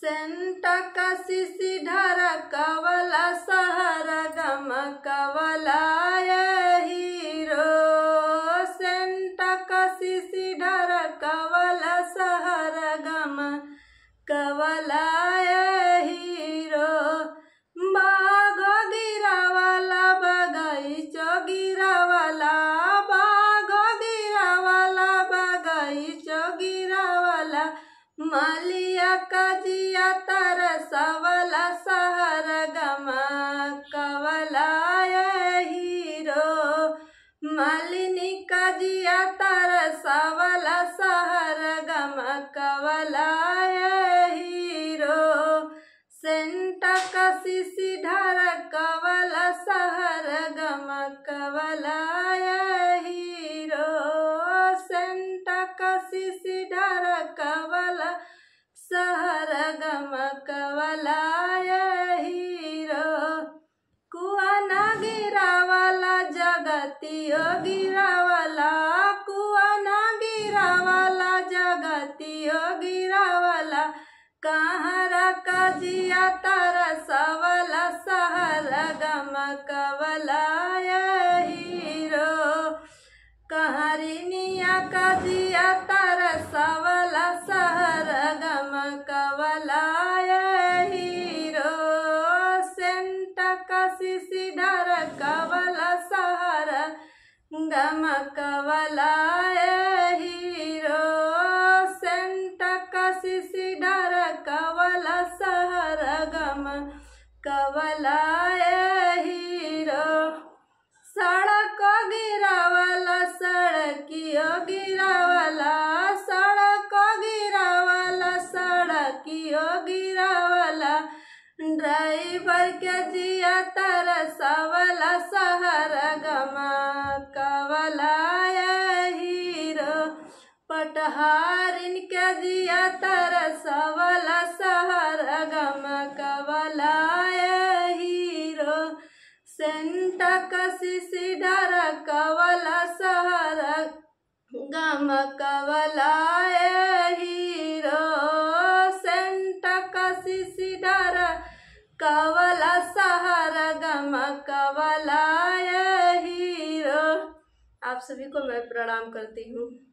Scent कसी ढारा कवला सहर गम कवला हीरो। सेंट कसी ढारा कवला सहर गम कवला हीरो। बाग गिरावाला बगीचो गिरावाला, बाग गिरावाला बगीचो गिरावाला, मालिया कजिया तरसवला सहर गम कवला हीरो। मालिनी कजिया तरसवला सहर गम कवला हीरो। सेंट कसी ढारा कवला सहर गम कवला हीरो। सेंट कसी ढारा कवला सहर गम कवला हीरो। कुआ न गिरावाला जगतियो गिरावाला, कुआ न गिरावाला जगतियो गिरावाला, कहरा कजिया तरसवला सहर गम कवला हीरो। कहरिनिया कजिया तरसवला सहर गम कवला हीरो। सेंट कसी ढारा कवला सहर गम कवला हीरो। सेंट कसी ढारा कवला सहर गम कवला हीरो। सड़क गिरावाला सड़कियो गिरावाला, सड़क गिरावाला सड़कियो गिरावाला, ड्राइवर के जिया तरसवला सहर गम कवला हीरो। पटहारिन के जिया तरसवला सहर गम कवला हीरो। सेंट कसी ढारा कवला सहर गम कवला हीरो। सेंट कसी ढारा कवला सहर गम कवला हीरो। आप सभी को मैं प्रणाम करती हूँ।